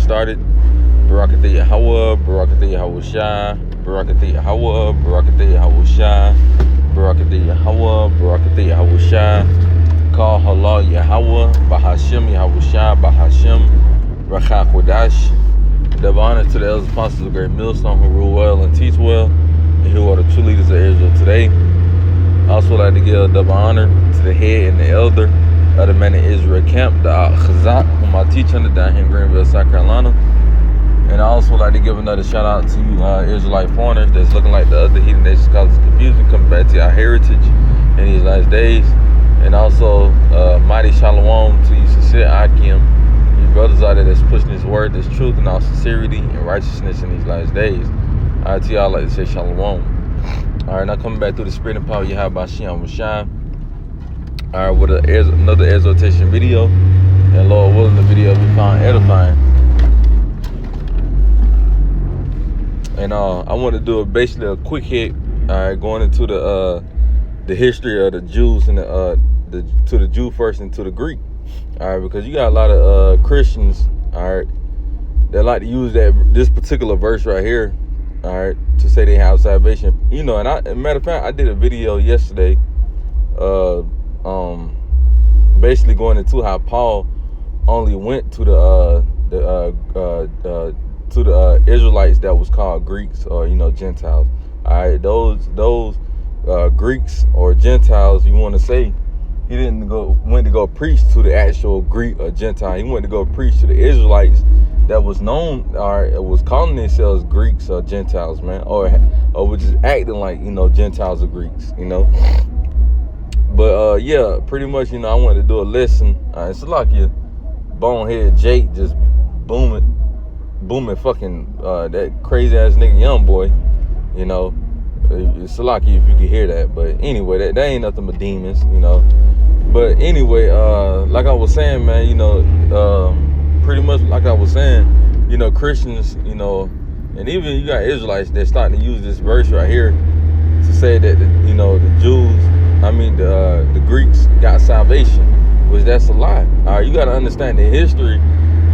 started. Barakatha Yahweh, Barakatha Yahushua, Barakatha Yahweh, Barakatha Yahushua, Barakatha Yahweh, Barakatha Yahushua, Call Halal Yahweh, Bahashim Yahushua, Bahashim, Rachach Wadash. Double honor to the elders apostles of the great millstone who rule well and teach well, and who are the true leaders of Israel today. I also like to give double honor to the head and the elder of the Man of Israel camp, the Chazak, whom I teach under down here in Greenville, South Carolina. And I also like to give another shout out to you Israelite foreigners that's looking like the other heathen nations causes confusion, coming back to our heritage in these last days. And also mighty shalom to you, sincere Akim, you brothers out there that's pushing this word, this truth, and all sincerity and righteousness in these last days. I to y'all like to say shalom. All right, now coming back through the spirit and power you have by Shem Mushai. All right, with another exhortation video, and Lord willing, the video we found edifying. And I want to do basically a quick hit, all right, going into the history of the Jews and to the Jew first and to the Greek, all right, because you got a lot of Christians, all right, that like to use this particular verse right here, all right, to say they have salvation, you know. And as a matter of fact, I did a video yesterday, basically going into how Paul only went to the Israelites that was called Greeks, or Gentiles. All right, those Greeks or Gentiles, you want to say, he went to go preach to the actual Greek or Gentile. He went to go preach to the Israelites that was known, or was calling themselves Greeks or Gentiles, man, or was just acting like Gentiles or Greeks, But yeah, pretty much, I wanted to do a lesson. It's like your bonehead Jake just booming fucking that crazy ass nigga young boy, It's lucky if you can hear that. But anyway, that ain't nothing but demons, But anyway, like I was saying, man, pretty much like I was saying, Christians, and even you got Israelites, they're starting to use this verse right here to say that the Jews, the Greeks got salvation, which that's a lie. All right, you got to understand the history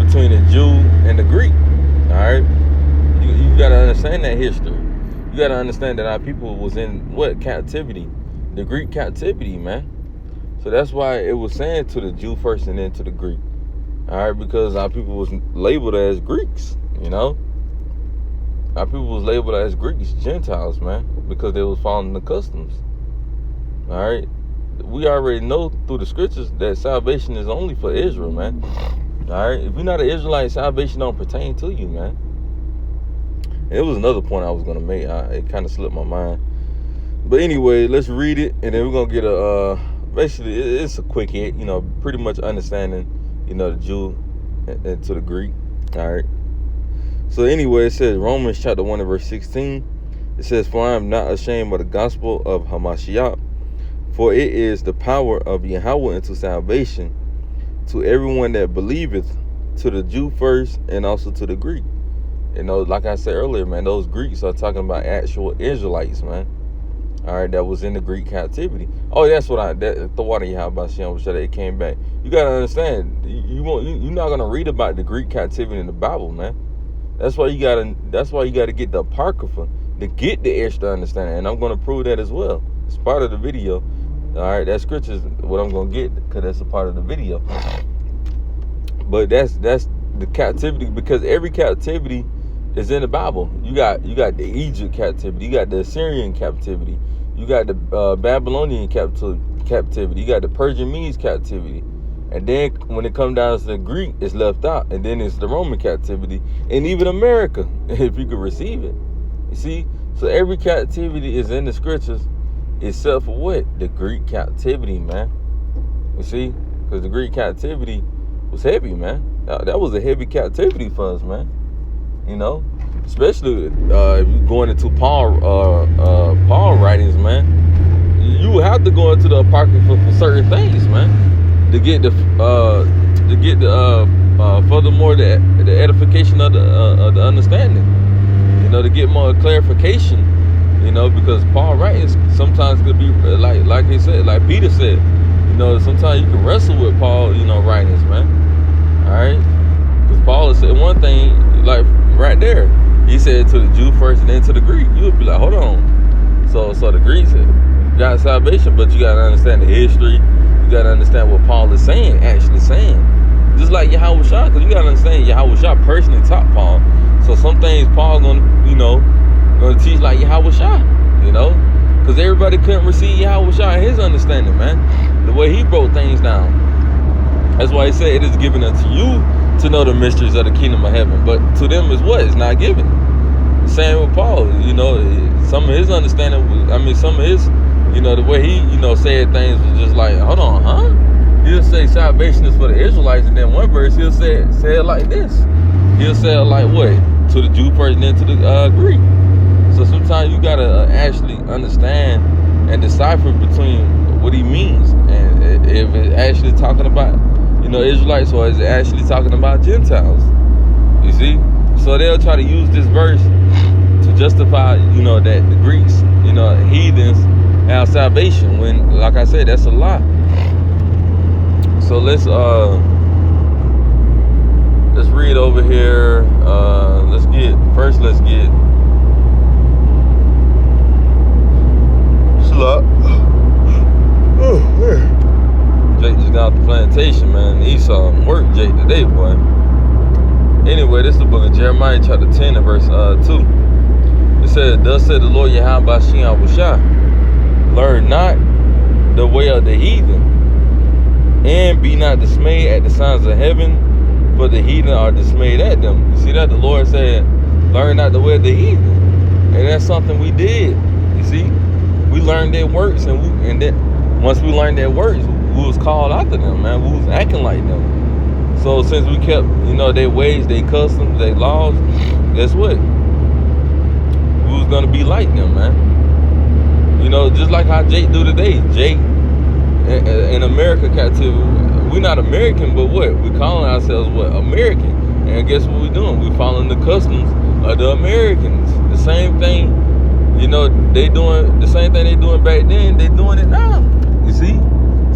between the Jew and the Greek. All right, you got to understand that history. You got to understand that our people was in what captivity, the Greek captivity, man. So that's why it was saying to the Jew first and then to the Greek. All right, because our people was labeled as Greeks, Our people was labeled as Greeks, Gentiles, man, because they was following the customs. All right, we already know through the scriptures that salvation is only for Israel, man. All right, if you're not an Israelite, salvation don't pertain to you, man. It was another point I was gonna make. It kind of slipped my mind. But anyway, let's read it, and then we're gonna get basically it's a quick hit, pretty much understanding, the Jew and to the Greek. All right. So anyway, it says Romans chapter 1 and verse 16. It says, "For I am not ashamed of the gospel of Hamashiach, for it is the power of Yahweh unto salvation to everyone that believeth, to the Jew first and also to the Greek." Like I said earlier, man, those Greeks are talking about actual Israelites, man. All right, that was in the Greek captivity. Oh, that's what the water you have about Shem, so that it came back. You gotta understand, you're not gonna read about the Greek captivity in the Bible, man. That's why you gotta get the Apocrypha to get the extra understanding, and I'm gonna prove that as well. It's part of the video. All right, that scripture is what I'm gonna get, because that's a part of the video. But that's the captivity, because every captivity is in the Bible. You got the Egypt captivity, you got the Assyrian captivity, you got the Babylonian captivity, you got the Persian Medes captivity, and then when it comes down to the Greek, it's left out, and then it's the Roman captivity, and even America, if you could receive it. You see, so every captivity is in the scriptures, except for what? The Greek captivity, man. You see, because the Greek captivity was heavy, man. That was a heavy captivity for us, man. Especially if you're going into Paul writings, man. You would have to go into the Apocrypha for certain things, man, to get furthermore the edification of the understanding. To get more clarification. Because Paul writings sometimes could be like he said, like Peter said. Sometimes you can wrestle with Paul, writings, man. All right. Because Paul said, one one thing, like right there. He said to the Jew first and then to the Greek. You would be like, hold on. So the Greeks got salvation, but you gotta understand the history. You gotta understand what Paul is saying, actually saying. Just like Yahushua, because you gotta understand Yahushua personally taught Paul. So some things Paul gonna teach like Yahushua, because everybody couldn't receive Yahushua and his understanding, man. The way he broke things down. That's why he said it is given unto you to know the mysteries of the kingdom of heaven, but to them is what? It's not given. Same with Paul, some of his understanding some of his, the way he, said things was just like, hold on, huh? He'll say salvation is for the Israelites, and then one verse he'll say it like this. He'll say it like what? To the Jew first and then to the Greek. So sometimes you gotta actually understand and decipher between what he means, and if it's actually talking about Israelites, or is it actually talking about Gentiles? You see? So they'll try to use this verse to justify, that the Greeks, heathens have salvation, when, like I said, that's a lie. So let's read over here. Let's get Slot. Oh man. Jake just got off the plantation, man. He saw him work, Jake, today, boy. Anyway, this is the book of Jeremiah, chapter 10, and verse 2. It says, thus said the Lord Yahweh Bashim Abushah, learn not the way of the heathen, and be not dismayed at the signs of heaven, for the heathen are dismayed at them. You see that? The Lord said, learn not the way of the heathen. And that's something we did. You see? We learned their works, and then once we learned their works, we was called after them, man. We was acting like them. So since we kept, their ways, their customs, their laws, guess what? We was gonna be like them, man. Just like how Jake do today. Jake in America captivity, we not American, but what? We calling ourselves what? American. And guess what we doing? We following the customs of the Americans. The same thing, they doing the same thing they doing back then, they doing it now. You see?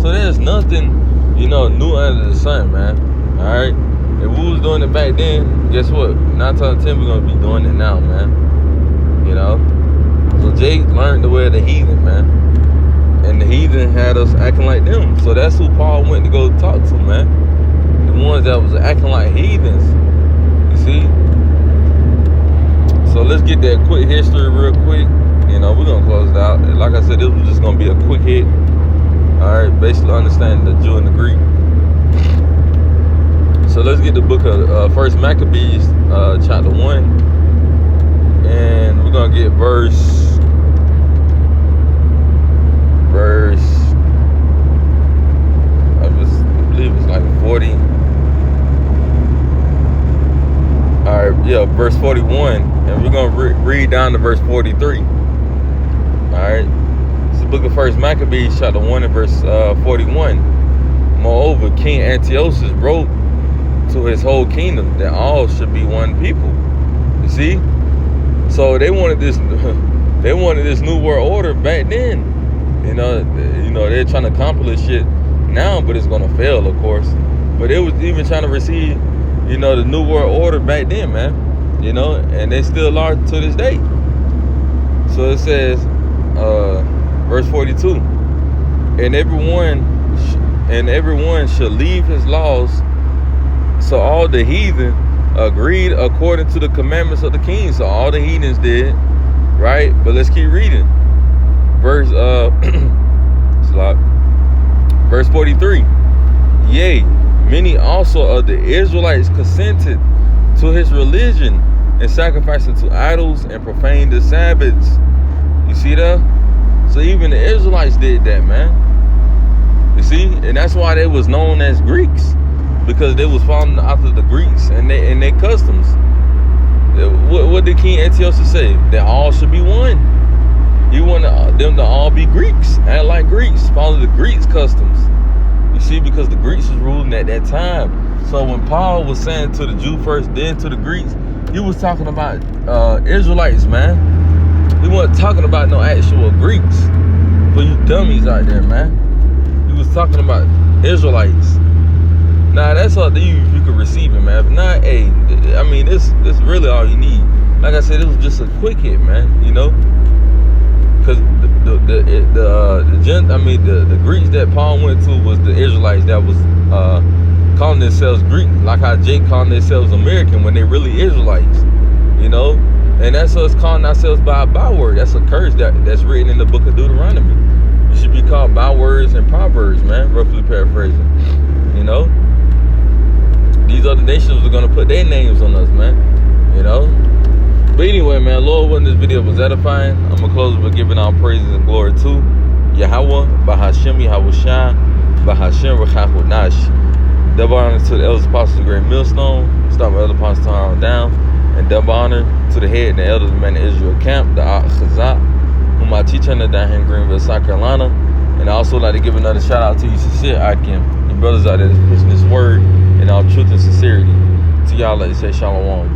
So there's nothing, new under the sun, man. All right. If we was doing it back then, guess what? 9 times out of 10, we're gonna be doing it now, man. So Jake learned the way of the heathen, man, and the heathen had us acting like them. So that's who Paul went to go talk to, man. The ones that was acting like heathens. You see? So let's get that quick history real quick. We're gonna close it out. Like I said, this was just gonna be a quick hit. Alright, basically understanding the Jew and the Greek. So let's get the book of First Maccabees, chapter 1. And we're going to get verse, I believe it's like 40. Alright, yeah, verse 41. And we're going to read down to verse 43. Alright. Book of First Maccabees, chapter 1 and verse 41. Moreover, King Antiochus wrote to his whole kingdom that all should be one people. You see? So they wanted this new world order back then. They're trying to accomplish it now, but it's gonna fail, of course. But they was even trying to receive, the new world order back then, man. And they still are to this day. So it says, verse 42, and everyone shall leave his laws. So all the heathen agreed according to the commandments of the king. So all the heathens did, right? But let's keep reading. Verse 43. Yea, many also of the Israelites consented to his religion, and sacrificing to idols and profaned the Sabbaths. You see that? So even the Israelites did that, man. You see? And that's why they was known as Greeks, because they was following after the Greeks and their customs. What did King Antiochus say? That all should be one. He wanted them to all be Greeks, act like Greeks, follow the Greeks' customs. You see, because the Greeks was ruling at that time. So when Paul was saying to the Jew first, then to the Greeks, he was talking about Israelites, man. He wasn't talking about no actual Greeks. For you dummies out there, man. He was talking about Israelites. Now, that's up to you if you can receive it, man. If not, hey, mean, this really all you need. Like I said, it was just a quick hit, man. You know, because the Greeks that Paul went to was the Israelites that was calling themselves Greek, like how Jake calling themselves American when they really Israelites. You know, and that's us calling ourselves by a byword. That's a curse that's written in the book of Deuteronomy. You should be called bywords and proverbs, man. Roughly paraphrasing. You know, these other nations are gonna put their names on us, man. You know. But anyway, man, Lord, when this video was edifying, I'm gonna close with giving all praises and glory to Yahweh, Bahashem, Yahushua, Bahashem, Rechahunash. Double honor to the elders, apostles, the great millstone. Start with elder apostles on down. And double honor to the head and the elders of the man of Israel camp, the Ak Chazak, whom I teach under down here in Greenville, South Carolina. And I also like to give another shout out to you sincere Akim, your brothers out there that's pushing this word in all truth and sincerity. To y'all, like to say shalom.